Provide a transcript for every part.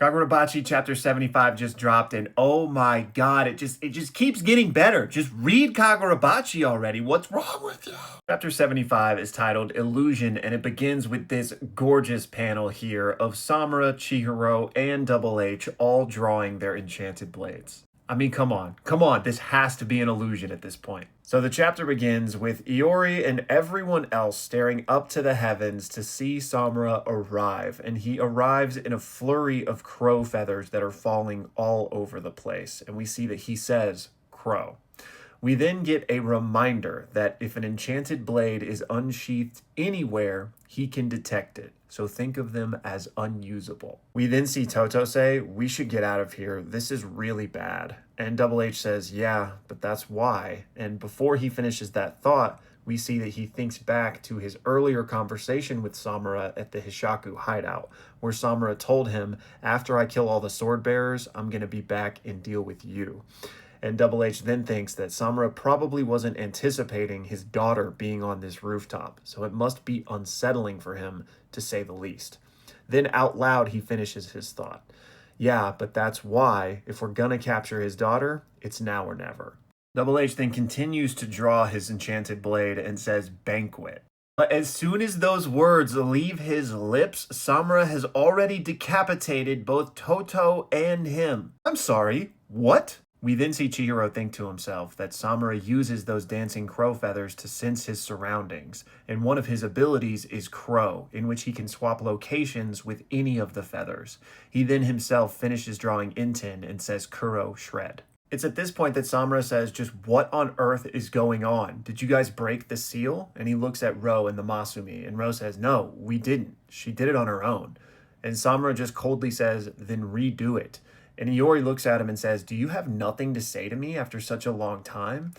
Kagurabachi Chapter 75 just dropped, and oh my god, it just keeps getting better. Just read Kagurabachi already. What's wrong with you? Chapter 75 is titled Illusion, and it begins with this gorgeous panel here of Samura, Chihiro, and Double H all drawing their enchanted blades. I mean, come on. This has to be an illusion at this point. So the chapter begins with Iori and everyone else staring up to the heavens to see Samura arrive, and he arrives in a flurry of crow feathers that are falling all over the place, and we see that he says, crow. We then get a reminder that if an enchanted blade is unsheathed anywhere, he can detect it. So think of them as unusable. We then see Toto say, we should get out of here. This is really bad. And Double H says, yeah, but that's why. And before he finishes that thought, we see that he thinks back to his earlier conversation with Samura at the Hishaku hideout, where Samura told him, after I kill all the sword bearers, I'm going to be back and deal with you. And Double H then thinks that Samura probably wasn't anticipating his daughter being on this rooftop, so it must be unsettling for him, to say the least. Then out loud he finishes his thought. Yeah, but that's why, if we're gonna capture his daughter, it's now or never. Double H then continues to draw his enchanted blade and says banquet. But as soon as those words leave his lips, Samura has already decapitated both Toto and him. I'm sorry, what? We then see Chihiro think to himself that Samura uses those dancing crow feathers to sense his surroundings, and one of his abilities is Crow, in which he can swap locations with any of the feathers. He then himself finishes drawing Inten and says Kuro shred. It's at this point that Samura says, just what on earth is going on? Did you guys break the seal? And he looks at Ro and the Masumi, and Ro says, no, we didn't. She did it on her own. And Samura just coldly says, then redo it. And Iori looks at him and says, do you have nothing to say to me after such a long time?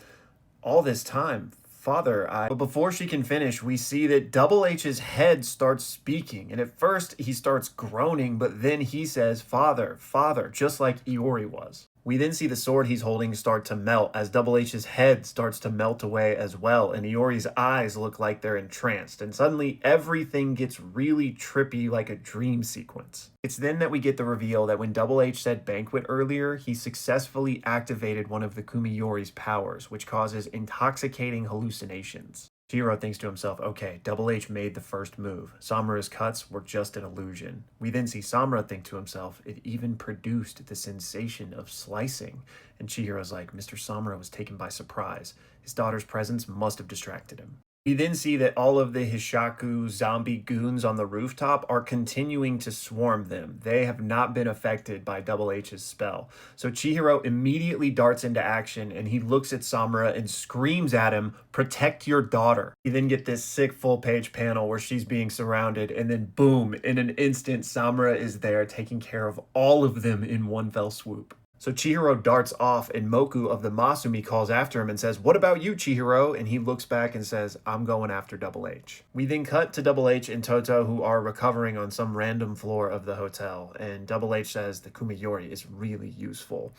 All this time, Father, But before she can finish, we see that Double H's head starts speaking. And at first, he starts groaning, but then he says, Father, Father, just like Iori was. We then see the sword he's holding start to melt as Double H's head starts to melt away as well, and Iori's eyes look like they're entranced, and suddenly everything gets really trippy like a dream sequence. It's then that we get the reveal that when Double H said banquet earlier, he successfully activated one of the Kumiyori's powers, which causes intoxicating hallucinations. Chihiro thinks to himself, okay, Double H made the first move. Samura's cuts were just an illusion. We then see Samura think to himself, it even produced the sensation of slicing. And Chihiro's like, Mr. Samura was taken by surprise. His daughter's presence must have distracted him. We then see that all of the Hishaku zombie goons on the rooftop are continuing to swarm them. They have not been affected by Double H's spell. So Chihiro immediately darts into action, and he looks at Samura and screams at him, protect your daughter. You then get this sick full-page panel where she's being surrounded, and then boom, in an instant, Samura is there taking care of all of them in one fell swoop. So Chihiro darts off, and Moku of the Masumi calls after him and says, what about you, Chihiro? And he looks back and says, I'm going after Double H. We then cut to Double H and Toto, who are recovering on some random floor of the hotel. And Double H says the Kumiyori is really useful.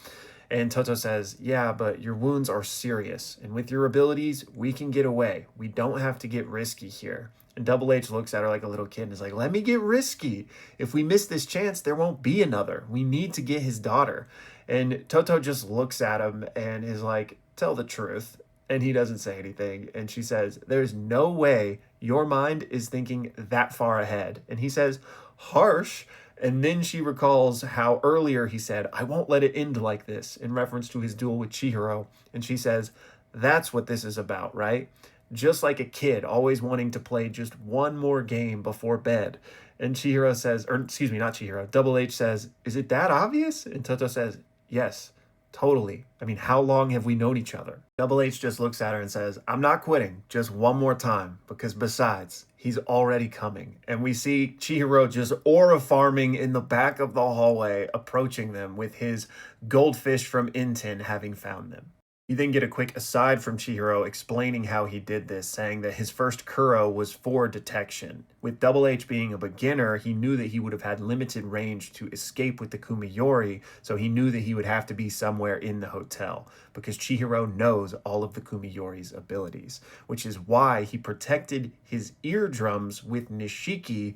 And Toto says, yeah, but your wounds are serious. And with your abilities, we can get away. We don't have to get risky here. And Double H looks at her like a little kid and is like, let me get risky. If we miss this chance, there won't be another. We need to get his daughter. And Toto just looks at him and is like, tell the truth. And he doesn't say anything. And she says, there's no way your mind is thinking that far ahead. And he says, harsh. And then she recalls how earlier he said, I won't let it end like this, in reference to his duel with Chihiro. And she says, that's what this is about, right? Just like a kid always wanting to play just one more game before bed. And Chihiro says, or excuse me, not Chihiro, Double H says, is it that obvious? And Toto says, yes, totally. I mean, how long have we known each other? Double H just looks at her and says, I'm not quitting, just one more time, because besides, he's already coming. And we see Chihiro just aura farming in the back of the hallway, approaching them with his goldfish from Inten having found them. You then get a quick aside from Chihiro explaining how he did this, saying that his first Kuro was for detection. With Double H being a beginner, he knew that he would have had limited range to escape with the Kumiyori, so he knew that he would have to be somewhere in the hotel, because Chihiro knows all of the Kumiyori's abilities, which is why he protected his eardrums with Nishiki,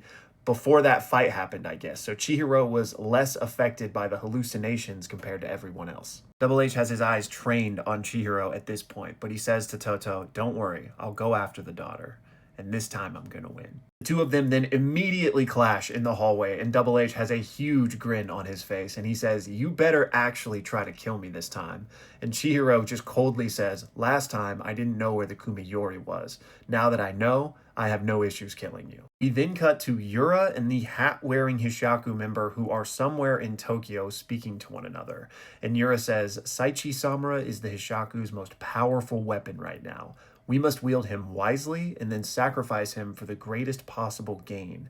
before that fight happened, I guess. So Chihiro was less affected by the hallucinations compared to everyone else. Double H has his eyes trained on Chihiro at this point, but he says to Toto, "Don't worry, I'll go after the daughter. And this time I'm gonna win." The two of them then immediately clash in the hallway, and Double H has a huge grin on his face, and he says, "You better actually try to kill me this time." And Chihiro just coldly says, "Last time I didn't know where the Kumiyori was. Now that I know, I have no issues killing you." We then cut to Yura and the hat-wearing Hishaku member who are somewhere in Tokyo speaking to one another. And Yura says, "Saichi Samura is the Hishaku's most powerful weapon right now. We must wield him wisely and then sacrifice him for the greatest possible gain.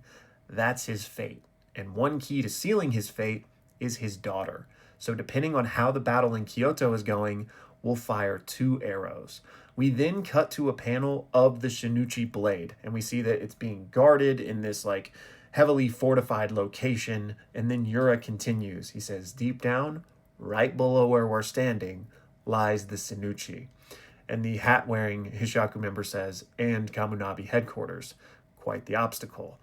That's his fate. And one key to sealing his fate is his daughter. So depending on how the battle in Kyoto is going, we'll fire 2 arrows." We then cut to a panel of the Shinichi blade, and we see that it's being guarded in this like heavily fortified location. And then Yura continues. He says, "Deep down, right below where we're standing, lies the Shinichi." And the hat-wearing Hishaku member says, "And Kamunabi headquarters. Quite the obstacle.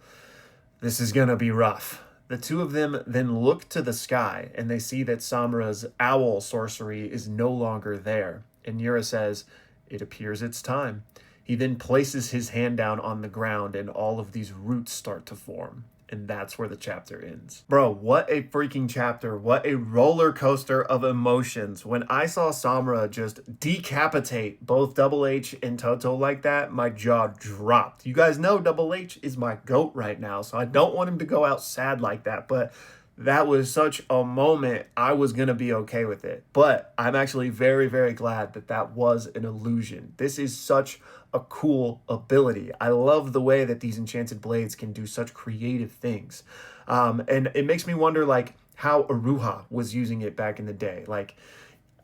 This is gonna be rough." The two of them then look to the sky, and they see that Samura's owl sorcery is no longer there. And Yura says, "It appears it's time." He then places his hand down on the ground, and all of these roots start to form. And that's where the chapter ends. Bro, what a freaking chapter. What a roller coaster of emotions. When I saw Samura just decapitate both Double H and Toto like that, my jaw dropped. You guys know Double H is my GOAT right now, so I don't want him to go out sad like that, but that was such a moment. I was going to be okay with it. But I'm actually very, very glad that that was an illusion. This is such a cool ability. I love the way that these enchanted blades can do such creative things. And it makes me wonder, like, how Aruha was using it back in the day. Like,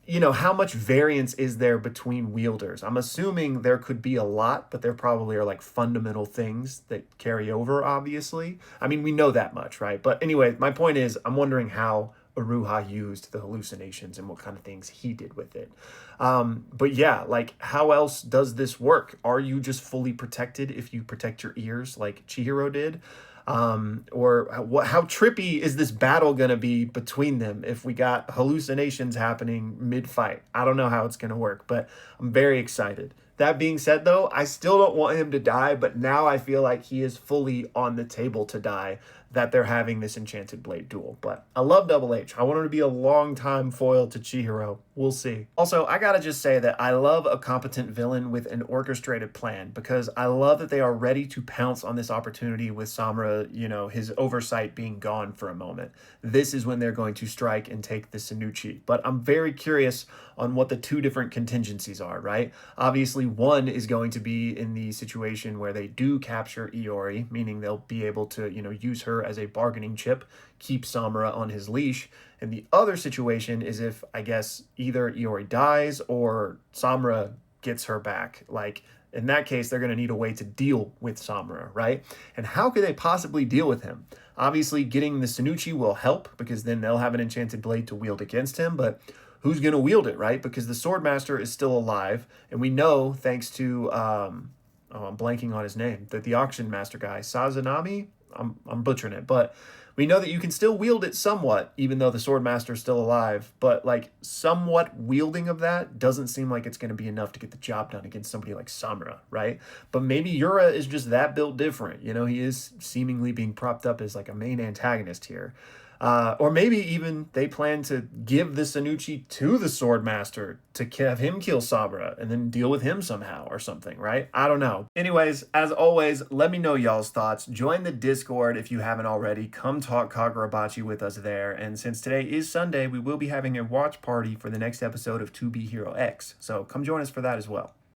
you know, how much variance is there between wielders? I'm assuming there could be a lot, but there probably are like fundamental things that carry over, obviously. I mean, we know that much, right? But anyway, my point is, I'm wondering how Aruha used the hallucinations and what kind of things he did with it. But yeah, like, how else does this work? Are you just fully protected if you protect your ears like Chihiro did? Or how trippy is this battle going to be between them if we got hallucinations happening mid-fight? I don't know how it's going to work, but I'm very excited. That being said, though, I still don't want him to die, but now I feel like he is fully on the table to die, that they're having this enchanted blade duel. But I love Double H. I want him to be a long-time foil to Chihiro. We'll see. Also, I gotta just say that I love a competent villain with an orchestrated plan, because I love that they are ready to pounce on this opportunity with Samura, you know, his oversight being gone for a moment. This is when they're going to strike and take the Shinichi. But I'm very curious on what the 2 different contingencies are, right? Obviously, one is going to be in the situation where they do capture Iori, meaning they'll be able to, you know, use her as a bargaining chip, keep Samura on his leash. And the other situation is if, I guess, either Iori dies or Samura gets her back. Like, in that case, they're going to need a way to deal with Samura, right? And how could they possibly deal with him? Obviously, getting the Shinichi will help, because then they'll have an enchanted blade to wield against him, but who's going to wield it, right? Because the Swordmaster is still alive, and we know, thanks to, I'm blanking on his name, the auction master guy, Sazanami? I'm butchering it, but we know that you can still wield it somewhat, even though the Swordmaster is still alive. But like, somewhat wielding of that doesn't seem like it's going to be enough to get the job done against somebody like Samura, right? But maybe Yura is just that built different. You know, he is seemingly being propped up as like a main antagonist here. Or maybe even they plan to give the Shinichi to the Swordmaster to have him kill Samura and then deal with him somehow or something, right? I don't know. Anyways, as always, let me know y'all's thoughts. Join the Discord if you haven't already. Come talk Kagurabachi with us there. And since today is Sunday, we will be having a watch party for the next episode of To Be Hero X. So come join us for that as well.